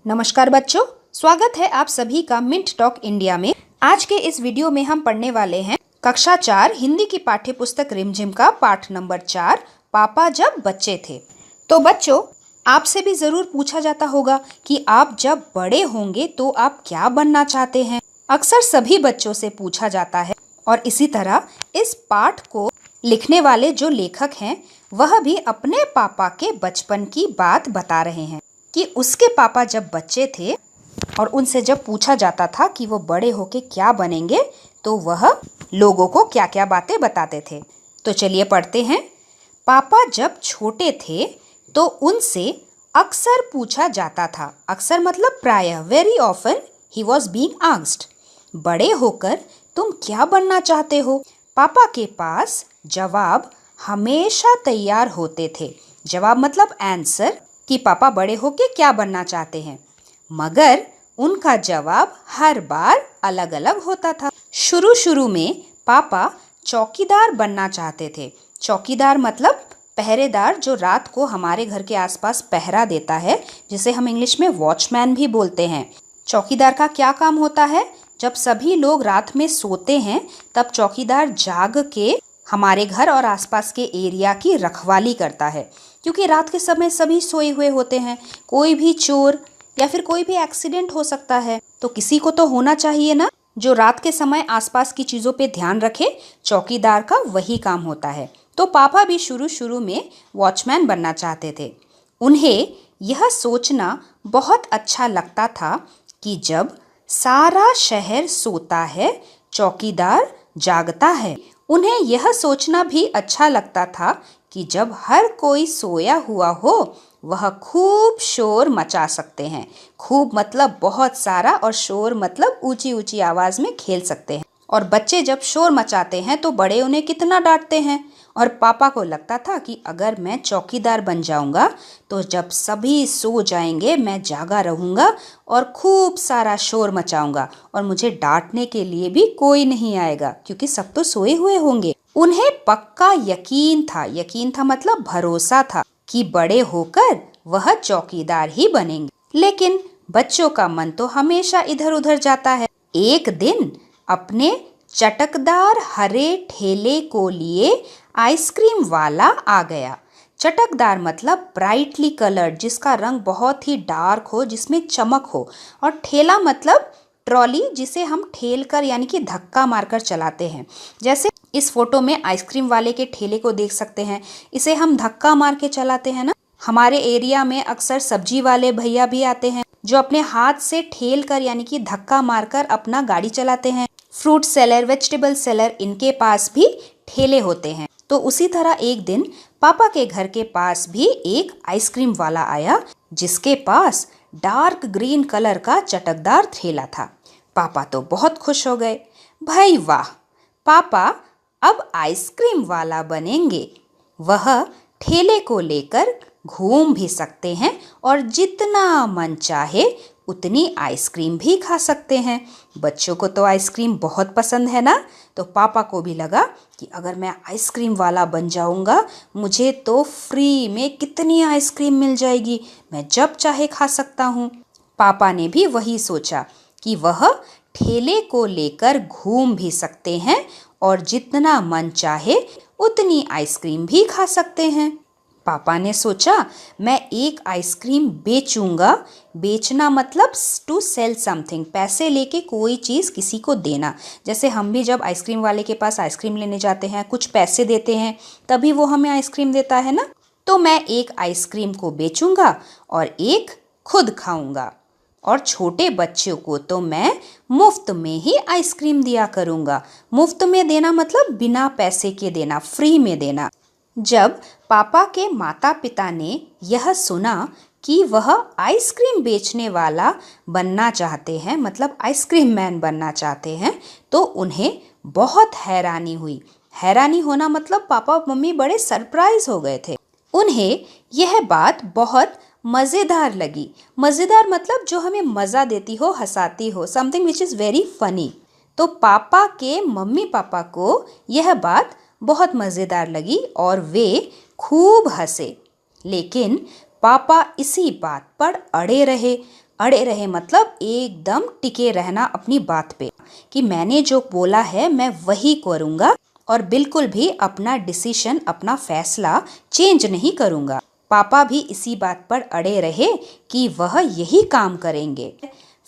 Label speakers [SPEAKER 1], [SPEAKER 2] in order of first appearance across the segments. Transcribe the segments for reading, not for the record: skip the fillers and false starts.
[SPEAKER 1] नमस्कार बच्चों, स्वागत है आप सभी का मिंट टॉक इंडिया में। आज के इस वीडियो में हम पढ़ने वाले हैं कक्षा 4 हिंदी की पाठ्य पुस्तक रिमझिम का पाठ नंबर 4, पापा जब बच्चे थे। तो बच्चों, आपसे भी जरूर पूछा जाता होगा कि आप जब बड़े होंगे तो आप क्या बनना चाहते हैं। अक्सर सभी बच्चों से पूछा जाता है और इसी तरह इस पाठ को लिखने वाले जो लेखक हैं वह भी अपने पापा के बचपन की बात बता रहे हैं कि उसके पापा जब बच्चे थे और उनसे जब पूछा जाता था कि वो बड़े होके क्या बनेंगे तो वह लोगों को क्या क्या बातें बताते थे। तो चलिए पढ़ते हैं। पापा जब छोटे थे तो उनसे अक्सर पूछा जाता था, अक्सर मतलब प्रायः, very often he was being asked, बड़े होकर तुम क्या बनना चाहते हो। पापा के पास जवाब हमेशा तैयार होते थे। जवाब मतलब आंसर, कि पापा बड़े होके क्या बनना चाहते हैं, मगर उनका जवाब हर बार अलग अलग होता था। शुरू में पापा चौकीदार बनना चाहते थे। चौकीदार मतलब पहरेदार, जो रात को हमारे घर के आसपास पहरा देता है, जिसे हम इंग्लिश में वॉचमैन भी बोलते हैं। चौकीदार का क्या काम होता है? जब सभी लोग रात में सोते हैं तब चौकीदार जाग के हमारे घर और आसपास के एरिया की रखवाली करता है, क्योंकि रात के समय सभी सोए हुए होते हैं। कोई भी चोर या फिर कोई भी एक्सीडेंट हो सकता है, तो किसी को तो होना चाहिए ना जो रात के समय आसपास की चीज़ों पे ध्यान रखे। चौकीदार का वही काम होता है। तो पापा भी शुरू में वॉचमैन बनना चाहते थे। उन्हें यह सोचना बहुत अच्छा लगता था कि जब सारा शहर सोता है चौकीदार जागता है। उन्हें यह सोचना भी अच्छा लगता था कि जब हर कोई सोया हुआ हो वह खूब शोर मचा सकते हैं। खूब मतलब बहुत सारा, और शोर मतलब ऊंची ऊंची आवाज में खेल सकते हैं। और बच्चे जब शोर मचाते हैं तो बड़े उन्हें कितना डांटते हैं। और पापा को लगता था कि अगर मैं चौकीदार बन जाऊंगा तो जब सभी सो जाएंगे मैं जागा रहूंगा और खूब सारा शोर मचाऊंगा और मुझे डांटने के लिए भी कोई नहीं आएगा, क्योंकि सब तो सोए हुए होंगे। उन्हें पक्का यकीन था मतलब भरोसा था कि बड़े होकर वह चौकीदार ही बनेंगे। लेकिन बच्चों का मन तो हमेशा इधर उधर जाता है। एक दिन अपने चटकदार हरे ठेले को लिए आइसक्रीम वाला आ गया। चटकदार मतलब ब्राइटली कलर्ड, जिसका रंग बहुत ही डार्क हो, जिसमें चमक हो। और ठेला मतलब ट्रॉली, जिसे हम ठेल कर यानी कि धक्का मारकर चलाते हैं। जैसे इस फोटो में आइसक्रीम वाले के ठेले को देख सकते हैं, इसे हम धक्का मार के चलाते हैं ना। हमारे एरिया में अक्सर सब्जी वाले भैया भी आते हैं जो अपने हाथ से ठेल कर यानी कि धक्का मारकर अपना गाड़ी चलाते हैं। फ्रूट सेलर, वेजिटेबल सेलर, इनके पास भी ठेले होते हैं। तो उसी तरह एक दिन पापा के घर के पास भी एक आइसक्रीम वाला आया जिसके पास डार्क ग्रीन कलर का चटकदार ठेला था। पापा तो बहुत खुश हो गए। भाई वाह, पापा अब आइसक्रीम वाला बनेंगे। वह ठेले को लेकर घूम भी सकते हैं और जितना मन चाहे उतनी आइसक्रीम भी खा सकते हैं। बच्चों को तो आइसक्रीम बहुत पसंद है ना। तो पापा को भी लगा कि अगर मैं आइसक्रीम वाला बन जाऊंगा मुझे तो फ्री में कितनी आइसक्रीम मिल जाएगी, मैं जब चाहे खा सकता हूँ। पापा ने भी वही सोचा कि वह ठेले को लेकर घूम भी सकते हैं और जितना मन चाहे उतनी आइसक्रीम भी खा सकते हैं। पापा ने सोचा मैं एक आइसक्रीम बेचूंगा। बेचना मतलब टू सेल समथिंग, पैसे लेके कोई चीज़ किसी को देना। जैसे हम भी जब आइसक्रीम वाले के पास आइसक्रीम लेने जाते हैं, कुछ पैसे देते हैं तभी वो हमें आइसक्रीम देता है ना। तो मैं एक आइसक्रीम को बेचूंगा और एक खुद खाऊंगा, और छोटे बच्चों को तो मैं मुफ्त में ही आइसक्रीम दिया करूंगा। मुफ्त में देना मतलब बिना पैसे के देना, फ्री में देना। जब पापा के माता पिता ने यह सुना कि वह आइसक्रीम बेचने वाला बनना चाहते हैं, मतलब आइसक्रीम मैन बनना चाहते हैं, तो उन्हें बहुत हैरानी हुई। हैरानी होना मतलब पापा और मम्मी बड़े सरप्राइज हो गए थे। उन्हें यह बात बहुत मज़ेदार लगी। मज़ेदार मतलब जो हमें मज़ा देती हो, हंसाती हो, something which is very funny. तो पापा के मम्मी पापा को यह बात बहुत मज़ेदार लगी और वे खूब हंसे। लेकिन पापा इसी बात पर अड़े रहे। अड़े रहे मतलब एकदम टिके रहना अपनी बात पे कि मैंने जो बोला है मैं वही करूँगा और बिल्कुल भी अपना डिसीजन, अपना फैसला चेंज नहीं करूँगा। पापा भी इसी बात पर अड़े रहे कि वह यही काम करेंगे।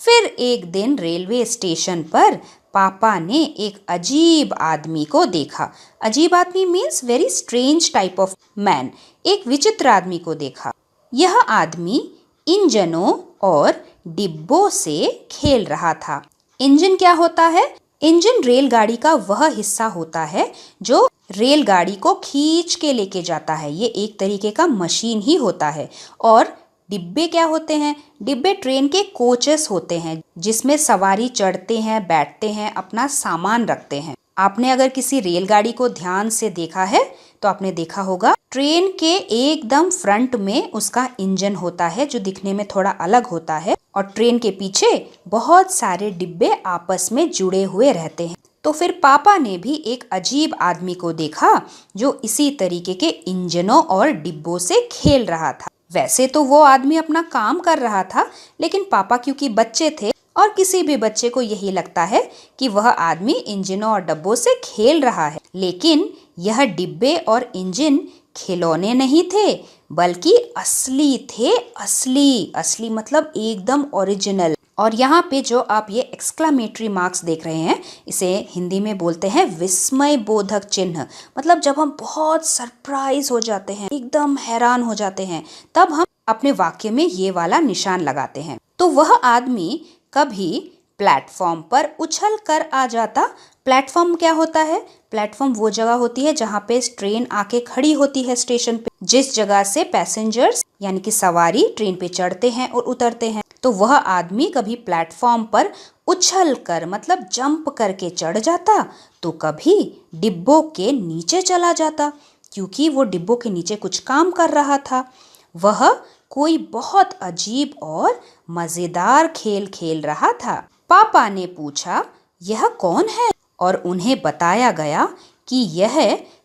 [SPEAKER 1] फिर एक दिन रेलवे स्टेशन पर पापा ने एक अजीब आदमी को देखा। अजीब आदमी means very strange type of man. एक विचित्र आदमी को देखा। यह आदमी इंजनों और डिब्बों से खेल रहा था। इंजन क्या होता है? इंजन रेलगाड़ी का वह हिस्सा होता है जो रेलगाड़ी को खींच के लेके जाता है। ये एक तरीके का मशीन ही होता है। और डिब्बे क्या होते हैं? डिब्बे ट्रेन के कोचेस होते हैं जिसमें सवारी चढ़ते हैं, बैठते हैं, अपना सामान रखते हैं। आपने अगर किसी रेलगाड़ी को ध्यान से देखा है तो आपने देखा होगा ट्रेन के एकदम फ्रंट में उसका इंजन होता है जो दिखने में थोड़ा अलग होता है और ट्रेन के पीछे बहुत सारे डिब्बे आपस में जुड़े हुए रहते हैं। तो फिर पापा ने भी एक अजीब आदमी को देखा जो इसी तरीके के इंजनों और डिब्बों से खेल रहा था। वैसे तो वो आदमी अपना काम कर रहा था, लेकिन पापा क्योंकि बच्चे थे और किसी भी बच्चे को यही लगता है कि वह आदमी इंजनों और डब्बों से खेल रहा है। लेकिन यह डिब्बे और इंजन खिलौने नहीं थे बल्कि असली थे। असली मतलब एकदम ओरिजिनल। और यहाँ पे जो आप ये एक्सक्लामेटरी मार्क्स देख रहे हैं, इसे हिंदी में बोलते हैं विस्मय बोधक चिन्ह। मतलब जब हम बहुत सरप्राइज हो जाते हैं, एकदम हैरान हो जाते हैं, तब हम अपने वाक्य में ये वाला निशान लगाते हैं। तो वह आदमी कभी प्लेटफॉर्म पर उछल कर आ जाता। प्लेटफॉर्म क्या होता है? प्लेटफॉर्म वो जगह होती है जहाँ पे ट्रेन आके खड़ी होती है स्टेशन पे, जिस जगह से पैसेंजर्स यानी कि सवारी ट्रेन पे चढ़ते हैं और उतरते हैं। तो वह आदमी कभी प्लेटफॉर्म पर उछल कर मतलब जंप करके चढ़ जाता, तो कभी डिब्बों के नीचे चला जाता क्योंकि वो डिब्बों के नीचे कुछ काम कर रहा था। वह कोई बहुत अजीब और मजेदार खेल खेल रहा था। पापा ने पूछा, यह कौन है? और उन्हें बताया गया कि यह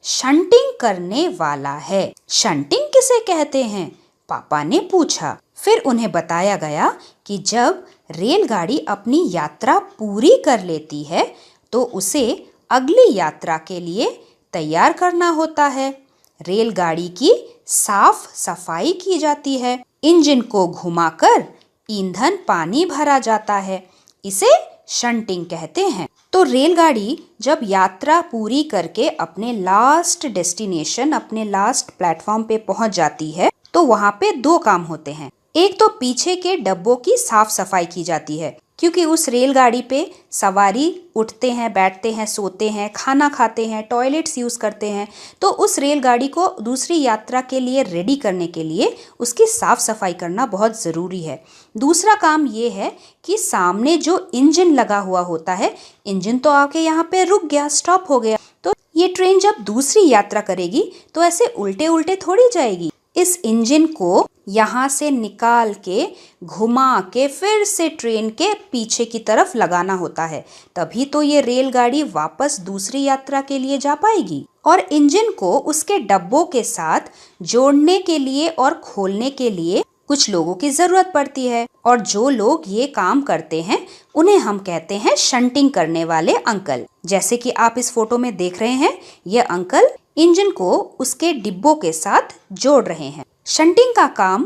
[SPEAKER 1] शंटिंग करने वाला है। शंटिंग किसे कहते हैं? पापा ने पूछा। फिर उन्हें बताया गया कि जब रेलगाड़ी अपनी यात्रा पूरी कर लेती है तो उसे अगली यात्रा के लिए तैयार करना होता है। रेलगाड़ी की साफ सफाई की जाती है, इंजन को घुमाकर ईंधन पानी भरा जाता है। इसे शंटिंग कहते हैं। तो रेलगाड़ी जब यात्रा पूरी करके अपने लास्ट डेस्टिनेशन, अपने लास्ट प्लेटफॉर्म पे पहुंच जाती है तो वहां पे दो काम होते हैं। एक तो पीछे के डब्बों की साफ सफाई की जाती है क्योंकि उस रेलगाड़ी पे सवारी उठते हैं, बैठते हैं, सोते हैं, खाना खाते हैं, टॉयलेट्स यूज़ करते हैं। तो उस रेलगाड़ी को दूसरी यात्रा के लिए रेडी करने के लिए उसकी साफ सफाई करना बहुत ज़रूरी है। दूसरा काम ये है कि सामने जो इंजन लगा हुआ होता है, इंजन तो आके यहाँ पे रुक गया, स्टॉप हो गया, तो ये ट्रेन जब दूसरी यात्रा करेगी तो ऐसे उल्टे उल्टे थोड़ी जाएगी। इस इंजन को यहाँ से निकाल के घुमा के फिर से ट्रेन के पीछे की तरफ लगाना होता है, तभी तो ये रेलगाड़ी वापस दूसरी यात्रा के लिए जा पाएगी। और इंजन को उसके डब्बों के साथ जोड़ने के लिए और खोलने के लिए कुछ लोगों की जरूरत पड़ती है और जो लोग ये काम करते हैं उन्हें हम कहते हैं शंटिंग करने वाले अंकल। जैसे कि आप इस फोटो में देख रहे हैं, ये अंकल इंजन को उसके डिब्बों के साथ जोड़ रहे हैं। शंटिंग का काम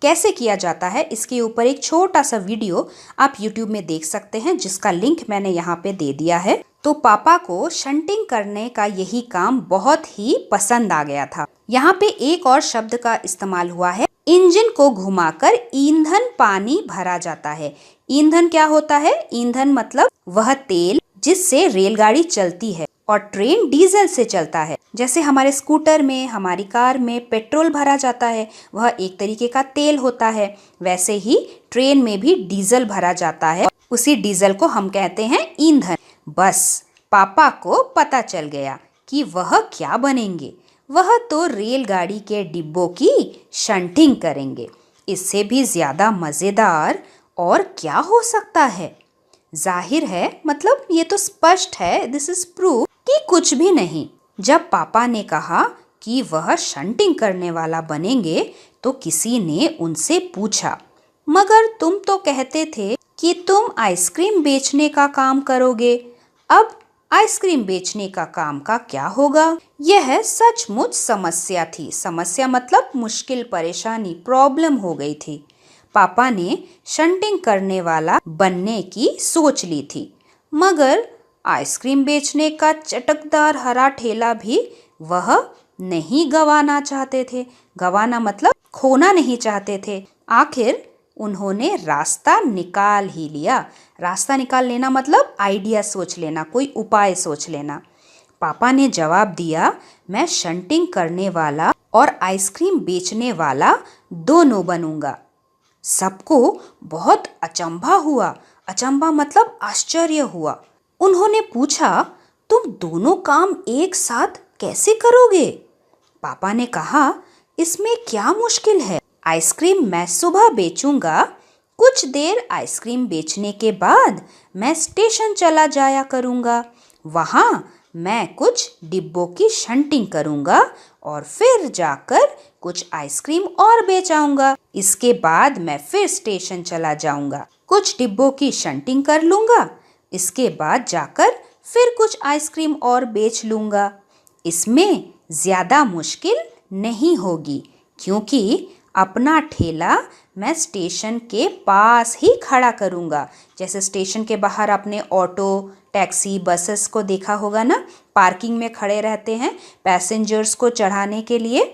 [SPEAKER 1] कैसे किया जाता है इसके ऊपर एक छोटा सा वीडियो आप YouTube में देख सकते हैं जिसका लिंक मैंने यहाँ पे दे दिया है। तो पापा को शंटिंग करने का यही काम बहुत ही पसंद आ गया था। यहाँ पे एक और शब्द का इस्तेमाल हुआ है, इंजन को घुमाकर ईंधन पानी भरा जाता है। ईंधन क्या होता है? ईंधन मतलब वह तेल जिससे रेलगाड़ी चलती है और ट्रेन डीजल से चलता है। जैसे हमारे स्कूटर में, हमारी कार में पेट्रोल भरा जाता है, वह एक तरीके का तेल होता है। वैसे ही ट्रेन में भी डीजल भरा जाता है, उसी डीजल को हम कहते हैं ईंधन। बस पापा को पता चल गया कि वह क्या बनेंगे। वह तो रेलगाड़ी के डिब्बों की शंटिंग करेंगे। इससे भी ज्यादा मजेदार और क्या हो सकता है? जाहिर है, मतलब ये तो स्पष्ट है, दिस इज प्रूफ कि कुछ भी नहीं। जब पापा ने कहा कि वह शंटिंग करने वाला बनेंगे तो किसी ने उनसे पूछा, मगर तुम तो कहते थे कि तुम आइसक्रीम बेचने का काम करोगे। अब आइसक्रीम बेचने का काम का क्या होगा? यह सचमुच समस्या थी। समस्या मतलब मुश्किल, परेशानी, प्रॉब्लम हो गई थी। पापा ने शंटिंग करने वाला बनने की सोच ली थी, मगर आइसक्रीम बेचने का चटकदार हरा ठेला भी वह नहीं गंवाना चाहते थे। गंवाना मतलब खोना नहीं चाहते थे। आखिर उन्होंने रास्ता निकाल ही लिया। रास्ता निकाल लेना मतलब आइडिया सोच लेना, कोई उपाय सोच लेना। पापा ने जवाब दिया, मैं शंटिंग करने वाला और आइसक्रीम बेचने वाला दोनों बनूंगा। सबको बहुत अचंभा हुआ। अचंभा मतलब आश्चर्य हुआ। उन्होंने पूछा, तुम दोनों काम एक साथ कैसे करोगे? पापा ने कहा, इसमें क्या मुश्किल है? आइसक्रीम मैं सुबह बेचूंगा। कुछ देर आइसक्रीम बेचने के बाद मैं स्टेशन चला जाया करूंगा। वहां मैं कुछ डिब्बों की शंटिंग करूंगा और फिर जाकर कुछ आइसक्रीम और बेच आऊंगा। इसके बाद मैं फिर स्टेशन चला जाऊंगा, कुछ डिब्बों की शंटिंग कर लूंगा। इसके बाद जाकर फिर कुछ आइसक्रीम और बेच लूंगा। इसमें ज्यादा मुश्किल नहीं होगी, क्योंकि अपना ठेला मैं स्टेशन के पास ही खड़ा करूंगा। जैसे स्टेशन के बाहर अपने ऑटो, टैक्सी, बसेस को देखा होगा ना, पार्किंग में खड़े रहते हैं पैसेंजर्स को चढ़ाने के लिए।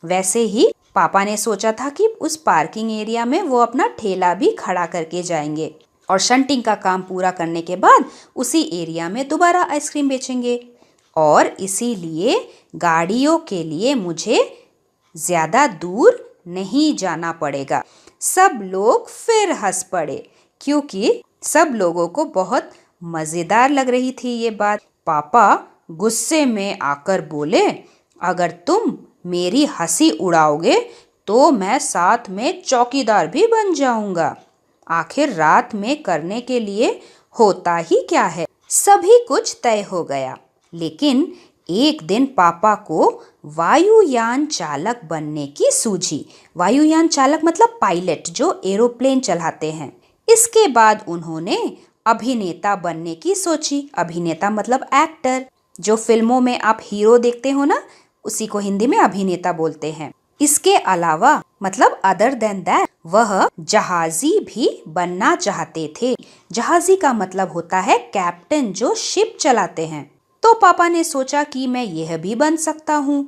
[SPEAKER 1] वैसे ही पापा ने सोचा था कि उस पार्किंग एरिया में वो अपना ठेला भी खड़ा करके जाएंगे और शंटिंग का काम पूरा करने के बाद उसी एरिया में दोबारा आइसक्रीम बेचेंगे। और इसीलिए गाड़ियों के लिए मुझे ज्यादा दूर नहीं जाना पड़ेगा। सब लोग फिर हंस पड़े, क्योंकि सब लोगों को बहुत मजेदार लग रही थी ये बात। पापा गुस्से में आकर बोले, अगर तुम मेरी हंसी उड़ाओगे तो मैं साथ में चौकीदार भी बन जाऊंगा। आखिर रात में करने के लिए होता ही क्या है। सभी कुछ तय हो गया। लेकिन एक दिन पापा को वायुयान चालक बनने की सूझी। वायुयान चालक मतलब पायलट, जो एरोप्लेन चलाते हैं। इसके बाद उन्होंने अभिनेता बनने की सोची। अभिनेता मतलब एक्टर। जो फिल्मों में आप हीरो देखते हो ना, उसी को हिंदी में अभिनेता बोलते हैं। इसके अलावा मतलब अदर देन दैट वह जहाजी भी बनना चाहते थे। जहाजी का मतलब होता है कैप्टन, जो शिप चलाते हैं। तो पापा ने सोचा कि मैं यह भी बन सकता हूँ।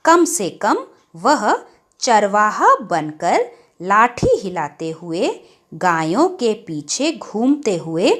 [SPEAKER 1] कम से कम वह चरवाहा बनकर लाठी हिलाते हुए गायों के पीछे घूमते हुए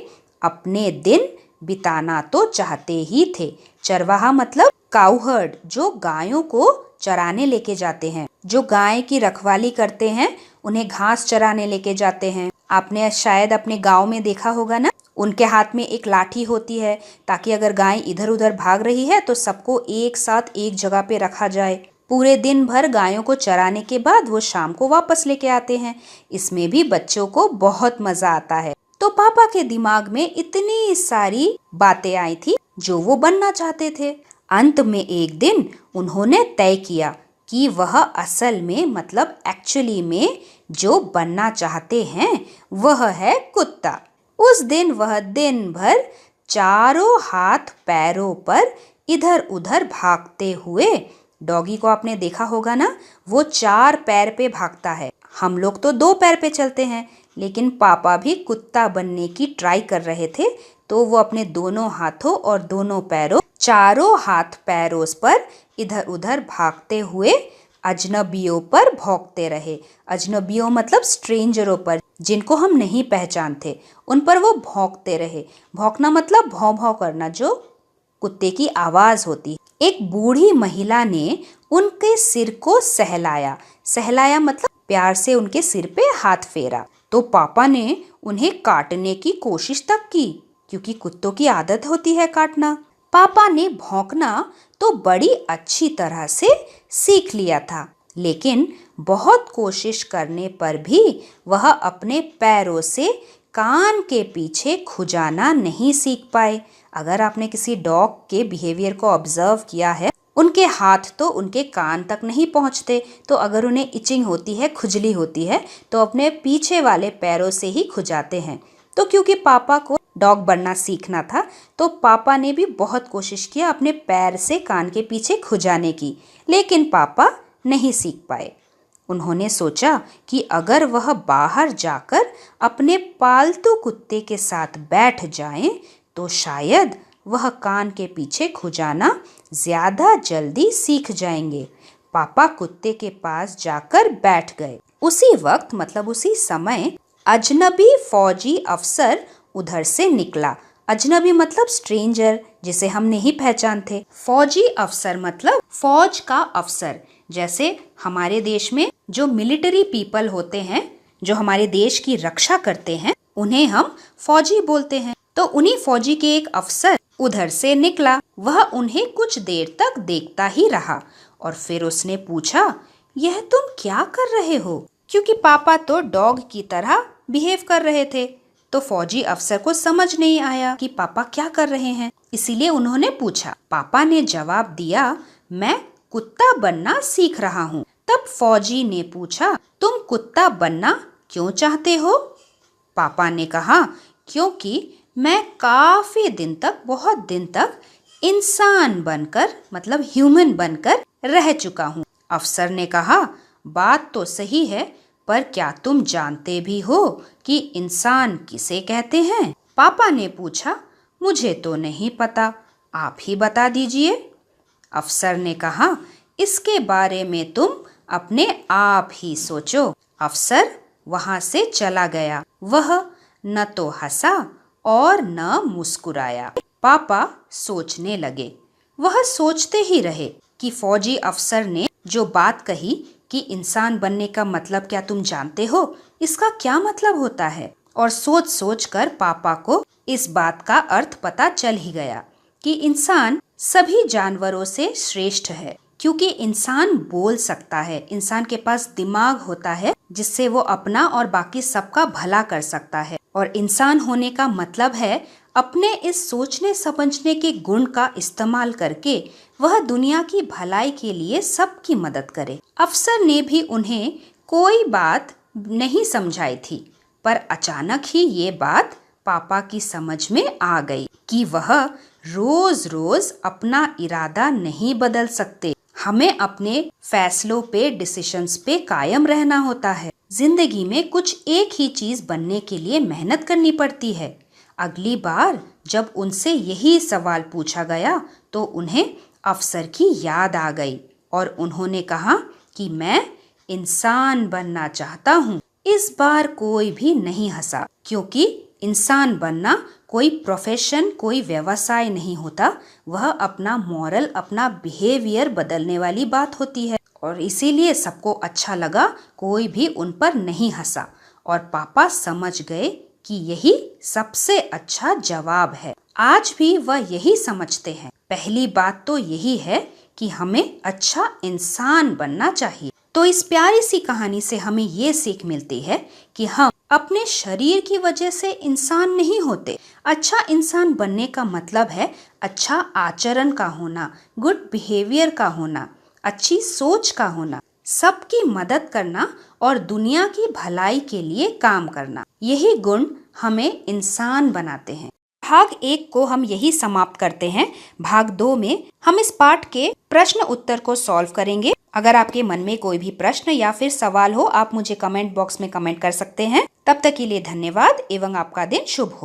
[SPEAKER 1] अपने दिन बिताना तो चाहते ही थे। चरवाहा मतलब काउहर्ड, जो गायों को चराने लेके जाते हैं, जो गाय की रखवाली करते हैं, उन्हें घास चराने लेके जाते हैं। आपने शायद अपने गांव में देखा होगा ना, उनके हाथ में एक लाठी होती है, ताकि अगर गाय इधर उधर भाग रही है तो सबको एक साथ एक जगह पे रखा जाए। पूरे दिन भर गायों को चराने के बाद वो शाम को वापस लेके आते हैं। इसमें भी बच्चों को बहुत मजा आता है। तो पापा के दिमाग में इतनी सारी बातें आई थी जो वो बनना चाहते थे। अंत में एक दिन उन्होंने तय किया कि वह असल में मतलब एक्चुअली में जो बनना चाहते हैं वह है कुत्ता। उस दिन वह दिन भर चारों हाथ पैरों पर इधर उधर भागते हुए, डॉगी को आपने देखा होगा ना, वो 4 पैर पे भागता है। हम लोग तो 2 पैर पे चलते हैं, लेकिन पापा भी कुत्ता बनने की ट्राई कर रहे थे। तो वो अपने दोनों हाथों और दोनों पैरों, चारों हाथ पैरों पर इधर उधर भागते हुए अजनबियों पर भौंकते रहे। अजनबियों मतलब स्ट्रेंजरों पर, जिनको हम नहीं पहचानते, उन पर वो भौंकते रहे। भौंकना मतलब भौं भौं करना, जो कुत्ते की आवाज होती है। एक बूढ़ी महिला ने उनके सिर को सहलाया। सहलाया मतलब प्यार से उनके सिर पे हाथ फेरा। तो पापा ने उन्हें काटने की कोशिश तक की, क्योंकि कुत्तों की आदत होती है काटना। पापा ने भौंकना तो बड़ी अच्छी तरह से सीख लिया था, लेकिन बहुत कोशिश करने पर भी वह अपने पैरों से कान के पीछे खुजाना नहीं सीख पाए। अगर आपने किसी डॉग के बिहेवियर को ऑब्जर्व किया है, उनके हाथ तो उनके कान तक नहीं पहुंचते, तो अगर उन्हें इचिंग होती है, खुजली होती है, तो अपने पीछे वाले पैरों से ही खुजाते हैं। तो क्योंकि पापा को डॉग बनना सीखना था, तो पापा ने भी बहुत कोशिश किया अपने पैर से कान के पीछे खुजाने की, लेकिन पापा नहीं सीख पाए। उन्होंने सोचा कि अगर वह बाहर जाकर अपने पालतू कुत्ते के साथ बैठ जाएं, तो शायद वह कान के पीछे खुजाना ज्यादा जल्दी सीख जाएंगे। पापा कुत्ते के पास जाकर बैठ गए। उसी वक्त मतलब उसी समय अजनबी फौजी अफसर उधर से निकला। अजनबी मतलब स्ट्रेंजर, जिसे हम नहीं पहचानते। फौजी अफसर मतलब फौज का अफसर। जैसे हमारे देश में जो मिलिट्री पीपल होते हैं, जो हमारे देश की रक्षा करते हैं, उन्हें हम फौजी बोलते हैं। तो उन्हीं फौजी के एक अफसर उधर से निकला। वह उन्हें कुछ देर तक देखता ही रहा और फिर उसने पूछा, यह तुम क्या कर रहे हो? क्योंकि पापा तो डॉग की तरह बिहेव कर रहे थे। तो फौजी अफसर को समझ नहीं आया कि पापा क्या कर रहे हैं, इसीलिए उन्होंने पूछा। पापा ने जवाब दिया, मैं कुत्ता बनना सीख रहा हूँ। तब फौजी ने पूछा, तुम कुत्ता बनना क्यों चाहते हो? पापा ने कहा, क्योंकि मैं काफी दिन तक, बहुत दिन तक इंसान बनकर मतलब ह्यूमन बनकर रह चुका हूँ। अफसर ने कहा, बात तो सही है, पर क्या तुम जानते भी हो कि इंसान किसे कहते हैं? पापा ने पूछा, मुझे तो नहीं पता, आप ही बता दीजिए। अफसर ने कहा, इसके बारे में तुम अपने आप ही सोचो। अफसर वहां से चला गया। वह न तो हंसा और न मुस्कुराया। पापा सोचने लगे। वह सोचते ही रहे कि फौजी अफसर ने जो बात कही कि इंसान बनने का मतलब क्या तुम जानते हो, इसका क्या मतलब होता है। और सोच सोच कर पापा को इस बात का अर्थ पता चल ही गया कि इंसान सभी जानवरों से श्रेष्ठ है, क्योंकि इंसान बोल सकता है, इंसान के पास दिमाग होता है जिससे वो अपना और बाकी सबका भला कर सकता है। और इंसान होने का मतलब है अपने इस सोचने समझने के गुण का इस्तेमाल करके वह दुनिया की भलाई के लिए सबकी मदद करे। अफसर ने भी उन्हें कोई बात नहीं समझाई थी, पर अचानक ही ये बात पापा की समझ में आ गई कि वह रोज रोज अपना इरादा नहीं बदल सकते। हमें अपने फैसलों पे, डिसीजंस पे कायम रहना होता है। जिंदगी में कुछ एक ही चीज बनने के लिए मेहनत करनी पड़ती है। अगली बार जब उनसे यही सवाल पूछा गया तो उन्हें अफसर की याद आ गई और उन्होंने कहा कि मैं इंसान बनना चाहता हूँ। इस बार कोई भी नहीं हंसा, क्योंकि इंसान बनना कोई प्रोफेशन, कोई व्यवसाय नहीं होता। वह अपना मॉरल, अपना बिहेवियर बदलने वाली बात होती है। और इसीलिए सबको अच्छा लगा, कोई भी उन पर नहीं हंसा और पापा समझ गए कि यही सबसे अच्छा जवाब है। आज भी वह यही समझते हैं। पहली बात तो यही है कि हमें अच्छा इंसान बनना चाहिए। तो इस प्यारी सी कहानी से हमें ये सीख मिलती है कि हम अपने शरीर की वजह से इंसान नहीं होते। अच्छा इंसान बनने का मतलब है अच्छा आचरण का होना, गुड बिहेवियर का होना, अच्छी सोच का होना, सबकी मदद करना और दुनिया की भलाई के लिए काम करना। यही गुण हमें इंसान बनाते हैं। भाग 1 को हम यही समाप्त करते हैं। भाग 2 में हम इस पाठ के प्रश्न उत्तर को सॉल्व करेंगे। अगर आपके मन में कोई भी प्रश्न या फिर सवाल हो, आप मुझे कमेंट बॉक्स में कमेंट कर सकते हैं। तब तक के लिए धन्यवाद एवं आपका दिन शुभ हो।